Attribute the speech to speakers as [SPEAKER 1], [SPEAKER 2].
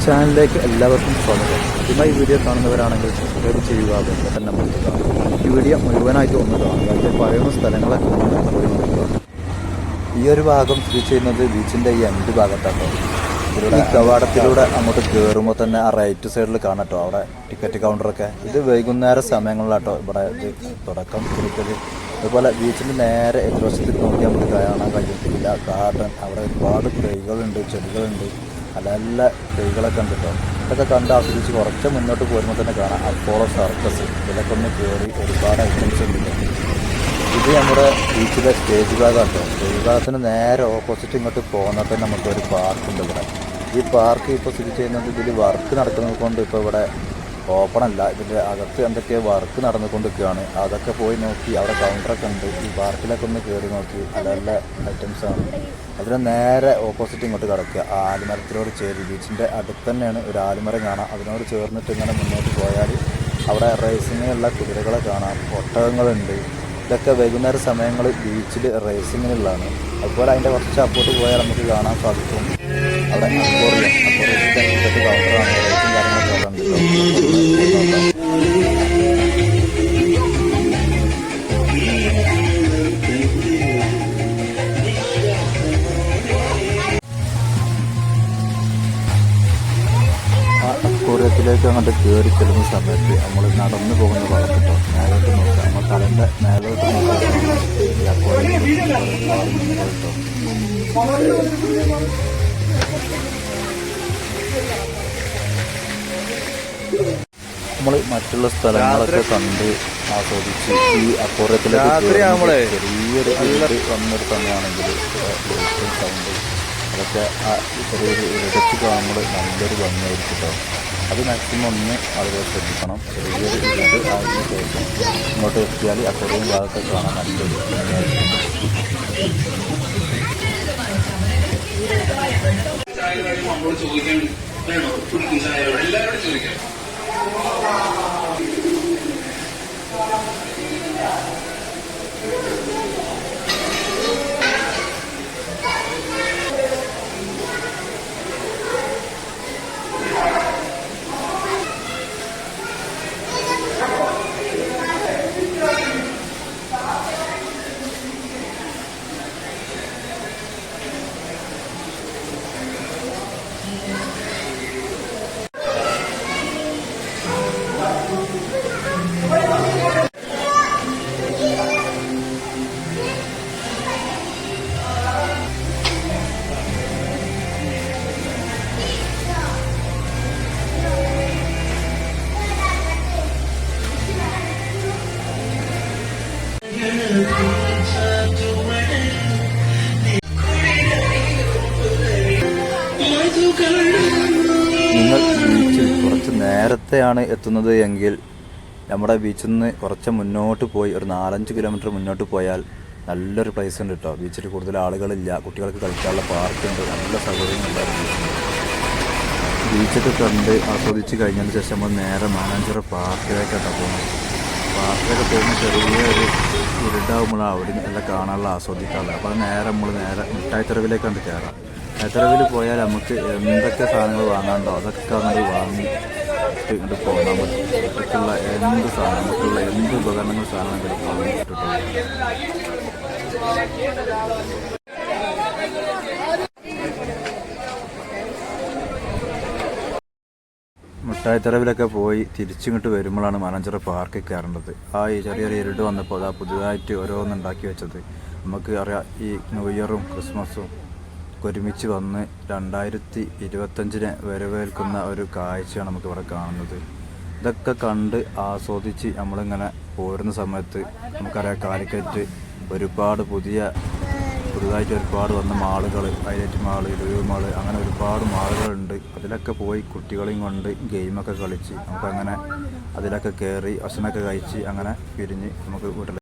[SPEAKER 1] ചാനലിലേക്ക് എല്ലാവർക്കും സ്വാഗതം. ആദ്യമായി വീഡിയോ കാണുന്നവരാണെങ്കിൽ സബ്സ്ക്രൈബ് ചെയ്യുക, അതുപോലെ തന്നെ അമർത്തുക. ഈ വീഡിയോ മുഴുവനായിട്ട് ഒന്ന് കാണുക, അതിൽ പറയുന്ന സ്ഥലങ്ങളൊക്കെ ഒന്ന് പോയി നോക്കുക. ഈ ഒരു ഭാഗം സ്ഥിതി ചെയ്യുന്നത് ബീച്ചിൻ്റെ ഈ എൻഡ് ഭാഗത്താട്ടോ. ഇതിലൂടെ ഈ കവാടത്തിലൂടെ അങ്ങോട്ട് കയറുമ്പോൾ തന്നെ ആ റൈറ്റ് സൈഡിൽ കാണട്ടോ അവിടെ ടിക്കറ്റ് കൗണ്ടറൊക്കെ. ഇത് വൈകുന്നേര സമയങ്ങളിലാട്ടോ ഇവിടെ ഇത് തുടക്കം കുറിക്കത്. അതുപോലെ ബീച്ചിൻ്റെ നേരെ എതിർവശത്തിൽ നോക്കി നമുക്ക് കാണാൻ കഴിയത്തില്ല ഗാർഡൻ. അവിടെ ഒരുപാട് തൈകളുണ്ട്, ചെടികളുണ്ട്, നല്ല നല്ല തൈകളൊക്കെ ഉണ്ട് കേട്ടോ. ഇതൊക്കെ കണ്ട് ആസ്വദിച്ച് കുറച്ച് മുന്നോട്ട് പോരുമ്പോൾ തന്നെ കാണാം അപ്പോളോ സർക്കസ്. ഇതിലൊക്കെ ഒന്ന് കയറി ഒരുപാട് ഐറ്റംസ് ഉണ്ട്. ഇത് നമ്മുടെ ബീച്ചിലെ സ്റ്റേജ് ഭാഗം കേട്ടോ. സ്റ്റേജ് ഭാഗത്തിന് നേരെ ഓപ്പോസിറ്റ് ഇങ്ങോട്ട് പോകുന്നാൽ തന്നെ നമുക്കൊരു പാർക്കുണ്ട് ഇവിടെ. ഈ പാർക്ക് ഇപ്പോൾ സ്ഥിതി ചെയ്യുന്നത് ഇതിൽ വർക്ക് നടക്കുന്നത് കൊണ്ട് ഇപ്പോൾ ഇവിടെ ഓപ്പൺ അല്ല. ഇതിൻ്റെ അകത്ത് എന്തൊക്കെ വർക്ക് നടന്നുകൊണ്ടിരിക്കുകയാണ്. അതൊക്കെ പോയി നോക്കി അവിടെ കൗണ്ടറൊക്കെ ഉണ്ട്. ഈ പാർക്കിലൊക്കെ ഒന്ന് കയറി നോക്കി നല്ല നല്ല ഐറ്റംസാണ്. അതിന് നേരെ ഓപ്പോസിറ്റ് ഇങ്ങോട്ട് കിടക്കുക ആലിമരത്തിനോട് ചേരി. ബീച്ചിൻ്റെ അടുത്ത് തന്നെയാണ് ഒരു ആലിമരം കാണാം. അതിനോട് ചേർന്നിട്ട് ഇങ്ങനെ മുന്നോട്ട് പോയാൽ അവിടെ റേസിങ്ങിനുള്ള കുതിരകളെ കാണാം, ഒട്ടകങ്ങളുണ്ട്. ഇതൊക്കെ വൈകുന്നേര സമയങ്ങളിൽ ബീച്ചിൽ റേസിങ്ങിനുള്ളതാണ്. അതുപോലെ അതിൻ്റെ കുറച്ച് അപ്പോട്ട് പോയാൽ നമുക്ക് കാണാൻ സാധിക്കും അവിടെ അക്വേറിയത്തിൻ്റെ ടിക്കറ്റ് കൗണ്ടറാണ്. റേസും കാര്യങ്ങളൊക്കെ അവിടെ ഉണ്ട്. അക്വേറിയത്തിലേക്ക് അങ്ങോട്ട് കയറി ചെല്ലുന്ന സമയത്ത് നമ്മൾ നടന്നു പോകുന്ന ഭാഗത്തിട്ടോ മേലോട്ട് നോക്കാം. നമ്മൾ തലൻ്റെ മേലോട്ട് നോക്കാം. ഈ അക്വേറിയം ഒരുപാട് മീനുകൾ നമ്മൾ മറ്റുള്ള സ്ഥലങ്ങളൊക്കെ കണ്ട് ആസ്വദിച്ച് ഈ അക്വേറിയത്തിലേക്ക് ചെറിയൊരു വന്നൊരു സമയമാണെങ്കിൽ സൗണ്ട് അതൊക്കെ ആ ചെറിയൊരു ഇരച്ച് കാണുമ്പോൾ നല്ലൊരു ഭംഗിയായിരിക്കും കേട്ടോ. അത് മാക്സിമം ഒന്ന് ആളുകൾ ശ്രദ്ധിക്കണം. ചെറിയൊരു ഇരുട്ട് ആയതിനു ശേഷം ഇങ്ങോട്ട് എത്തിയാൽ അക്വേറിയം ഭാഗത്ത് കാണാൻ നല്ലൊരു ഭംഗിയായിരിക്കും. നിങ്ങൾ ബീച്ചിൽ കുറച്ച് നേരത്തെയാണ് എത്തുന്നത് എങ്കിൽ നമ്മുടെ ബീച്ചിൽ നിന്ന് കുറച്ച് മുന്നോട്ട് പോയി ഒരു 4-5 കിലോമീറ്റർ മുന്നോട്ട് പോയാൽ നല്ലൊരു പ്ലേസ് ഉണ്ട് കേട്ടോ. ബീച്ചിൽ കൂടുതൽ ആളുകളില്ല, കുട്ടികൾക്ക് കളിക്കാനുള്ള പാർക്കുണ്ട്, നല്ല സൗകര്യങ്ങളുണ്ടായിരുന്നു. ബീച്ചൊക്കെ കണ്ട് ആസ്വദിച്ച് കഴിഞ്ഞതിന് ശേഷം നമ്മൾ നേരെ മാനാഞ്ചിറ പാർക്കിലേക്കാണ് പോകുന്നത്. പാർക്കിലൊക്കെ പോകുമ്പോൾ ചെറിയൊരു ഇരുട്ടാകുമ്പോഴാണ് അവിടെ എല്ലാം കാണാനുള്ള ആസ്വദിക്കാറുള്ളത്. അപ്പോൾ നേരെ നമ്മൾ നേരെ മിഠായിത്തെരുവിലേക്കാണ് കയറാം. മിഠായിത്തെരുവിൽ പോയാൽ നമുക്ക് എന്തൊക്കെ സാധനങ്ങൾ വാങ്ങാനുണ്ടോ അതൊക്കെ നമ്മൾ വാങ്ങി ഇങ്ങോട്ട് പോകാൻ പറ്റും. നമുക്കുള്ള എന്ത് സാധനം, നമുക്കുള്ള എന്ത് ഉപകരണങ്ങൾ സാധനങ്ങൾ വാങ്ങിയിട്ടുണ്ട്. മിഠായിത്തെരുവിലൊക്കെ പോയി തിരിച്ചിങ്ങോട്ട് വരുമ്പോഴാണ് മാനാഞ്ചിറ പാർക്കിൽ കയറേണ്ടത്. ആ ഈ ചെറിയൊരു ഇരുട്ട് വന്നപ്പോൾ അതാ പുതുതായിട്ട് ഓരോന്നുണ്ടാക്കി വെച്ചത്. നമുക്ക് അറിയാം ഈ ന്യൂ ഇയറും ക്രിസ്മസും ഒരുമിച്ച് വന്ന് 2025 വരവേൽക്കുന്ന ഒരു കാഴ്ചയാണ് നമുക്കിവിടെ കാണുന്നത്. ഇതൊക്കെ കണ്ട് ആസ്വദിച്ച് നമ്മളിങ്ങനെ പോരുന്ന സമയത്ത് നമുക്കറിയാം കാലിക്കറ്റ് ഒരുപാട് പുതുതായിട്ട് ഒരുപാട് വന്ന മാളുകൾ, ഹൈലൈറ്റ് മാള്, ലുലു മാള്, അങ്ങനെ ഒരുപാട് മാളുകളുണ്ട്. അതിലൊക്കെ പോയി കുട്ടികളെയും കൊണ്ട് ഗെയിമൊക്കെ കളിച്ച് നമുക്കങ്ങനെ അതിലൊക്കെ കയറി ഭക്ഷണമൊക്കെ കഴിച്ച് അങ്ങനെ പിരിഞ്ഞ് നമുക്ക് വീട്ടിൽ